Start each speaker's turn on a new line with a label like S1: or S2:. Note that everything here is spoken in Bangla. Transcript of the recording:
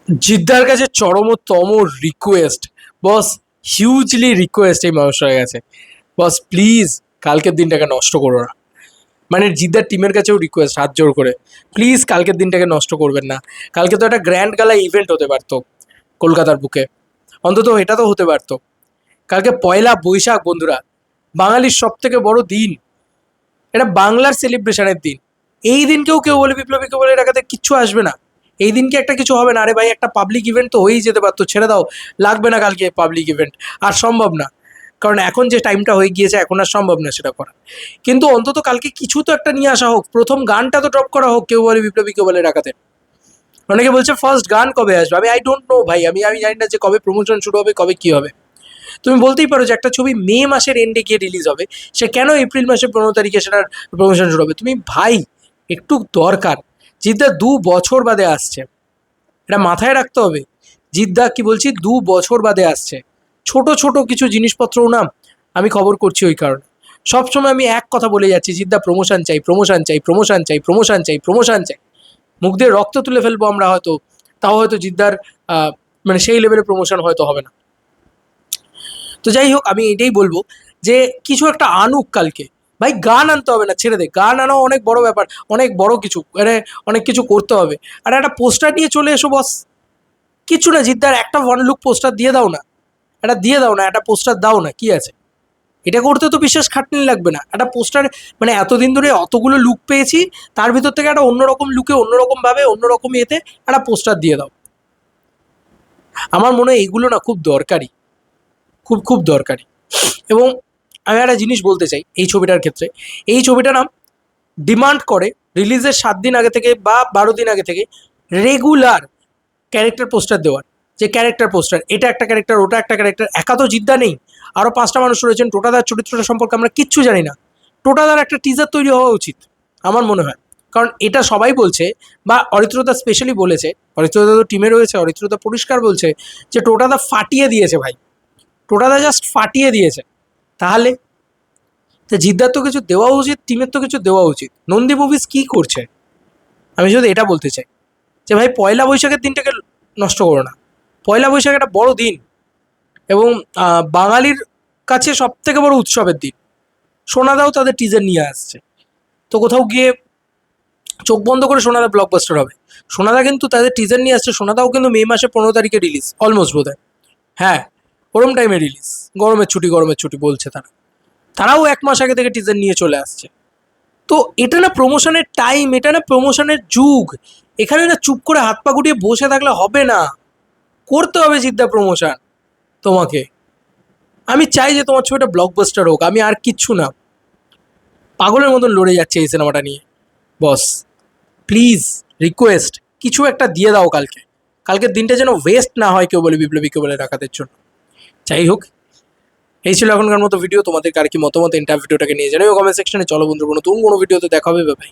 S1: জিদ্দার কাছে চরমতম রিকোয়েস্ট, বস, হিউজলি রিকোয়েস্ট এই মানুষটার কাছে, বস প্লিজ কালকের দিনটাকে নষ্ট করো না। মানে জিদ্দার টিমের কাছেও রিকোয়েস্ট হাত জোর করে, প্লিজ কালকের দিনটাকে নষ্ট করবেন না। কালকে তো একটা গ্র্যান্ড গালা ইভেন্ট হতে পারতো কলকাতার বুকে, অন্তত এটা তো হতে পারতো। কালকে পয়লা বৈশাখ বন্ধুরা, বাঙালির সব থেকে বড় দিন, এটা বাংলার সেলিব্রেশনের দিন। এই দিনকেও কেউ বলে বিপ্লবী, কেউ বলে এটাতে কিচ্ছু আসবে না, এই দিনকে একটা কিছু হবে না। আরে ভাই, একটা পাবলিক ইভেন্ট তো হয়েই যেতে পারতো, ছেড়ে দাও, লাগবে না কালকে পাবলিক ইভেন্ট, আর সম্ভব না। কারণ এখন যে টাইমটা হয়ে গিয়েছে, এখন আর সম্ভব না সেটা করা। কিন্তু অন্তত কালকে কিছু তো একটা নিয়ে আসা হোক, প্রথম গানটা তো ড্রপ করা হোক, কেউ বলে বিপ্লবী, কেউ বলে ডাকাতে। অনেকে বলছে ফার্স্ট গান কবে আসবে, আমি আই ডোন্ট নো ভাই, আমি আমি জানি না যে কবে প্রমোশন শুরু হবে, কবে কি হবে। তুমি বলতেই পারো যে একটা ছবি মে মাসের এন্ডে গিয়ে রিলিজ হবে, সে কেন এপ্রিল মাসের 15 তারিখে সেটার প্রমোশন শুরু হবে? তুমি ভাই, একটু দরকার। জিদ্দা 2 বছর বাদে আসছে, এটা মাথায় রাখতে হবে। জিদ্দা কি বলছি, 2 বছর বাদে আসছে। ছোট ছোট কিছু জিনিসপত্রও না আমি খবর করছি ওই কারণে। সবসময় আমি এক কথা বলে যাচ্ছি, জিদ্দা প্রমোশন চাই, প্রমোশন চাই, প্রমোশন চাই, প্রমোশন চাই, প্রমোশন চাই। মুখ দিয়ে রক্ত তুলে ফেলবো আমরা হয়তো, তাও হয়তো জিদ্দার মানে সেই লেভেলে প্রমোশন হয়তো হবে না। তো যাই হোক, আমি এটাই বলবো যে কিছু একটা আনুক কালকে। ভাই গান আনতে হবে না, ছেড়ে দে, গান আনাও অনেক বড় ব্যাপার, অনেক বড় কিছু, মানে অনেক কিছু করতে হবে। আর একটা পোস্টার নিয়ে চলে এসো বস, কিছু না, জিদ্দার একটা ওয়ান লুক পোস্টার দিয়ে দাও না, একটা দিয়ে দাও না, একটা পোস্টার দাও না, কি আছে? এটা করতে তো বিশেষ খাটনি লাগবে না, একটা পোস্টার। মানে এতদিন ধরে অতগুলো লুক পেয়েছি, তার ভিতর থেকে একটা অন্যরকম লুকে, অন্যরকম ভাবে, অন্যরকম এতে একটা পোস্টার দিয়ে দাও। আমার মনে হয় এইগুলো না খুব দরকারি, খুব খুব দরকারি। এবং আমি একটা জিনিস বলতে চাই এই ছবিটার ক্ষেত্রে, এই ছবিটা না ডিমান্ড করে রিলিজের 7 দিন আগে থেকে বা 12 দিন আগে থেকে রেগুলার ক্যারেক্টার পোস্টার দেওয়ার। যে ক্যারেক্টার পোস্টার, এটা একটা ক্যারেক্টার, ওটা একটা ক্যারেক্টার, একা তো জিদ্দা নেই, আরও 5টা মানুষ রয়েছেন। টোটাদার চরিত্রটা সম্পর্কে আমরা কিচ্ছু জানি না, টোটাদার একটা টিজার তৈরি হওয়া উচিত আমার মনে হয়। কারণ এটা সবাই বলছে, বা অরিত্রতা স্পেশালি বলেছে, অরিত্রতা তো টিমে রয়েছে, অরিত্রতা পরিষ্কার বলছে যে টোটাদা ফাটিয়ে দিয়েছে ভাই, টোটাদা জাস্ট ফাটিয়ে দিয়েছে। তাহলে তো জিদ্দার তো কিছু দেওয়া উচিত, টিমের তো কিছু দেওয়া উচিত। নন্দী মুভিজ কি করছে, আমি শুধু এটা বলতে চাই যে ভাই পয়লা বৈশাখের দিনটাকে নষ্ট করো না। পয়লা বৈশাখ একটা বড় দিন, এবং বাঙালির কাছে সব থেকে বড় উৎসবের দিন। সোনাদাও তাদের টিজার নিয়ে আসছে, তো কোথাও গিয়ে চোখ বন্ধ করে সোনাদা ব্লকবাস্টার হবে। সোনাদা কিন্তু তাদের টিজার নিয়ে আসছে, সোনাদাও কিন্তু মে মাসে 15 তারিখে রিলিজ, অলমোস্ট বোধ হয়। হ্যাঁ, ওরম টাইমে রিলিজ, গরমের ছুটি, গরমের ছুটি বলছে তারা। তারাও 1 মাস আগে থেকে টিজার নিয়ে চলে আসছে। তো এটা না প্রমোশনের টাইম, এটা না প্রমোশনের যুগ। এখানে না চুপ করে হাত পা গুটিয়ে বসে থাকলে হবে না, করতে হবে জিদ্দা প্রমোশন তোমাকে। আমি চাই যে তোমার ছবিটা ব্লকবাস্টার হোক, আমি আর কিচ্ছু না। পাগলের মতন লড়ে যাচ্ছে এই সিনেমাটা নিয়ে। বস প্লিজ, রিকোয়েস্ট, কিছু একটা দিয়ে দাও কালকে। কালকের দিনটা যেন ওয়েস্ট না হয় কেউ বলে বিপ্লবী, কেউ বলে ডাকাতের জন্য। যাই হোক, এই ছিল এখনকার মতো ভিডিও। তোমাদের কার কি মতামত এন্টার ভিডিওটাকে নিয়ে জানিও কমেন্ট সেকশনে। চলো বন্ধু, কোনো নতুন কোনো ভিডিওতে দেখা হবে, বাই।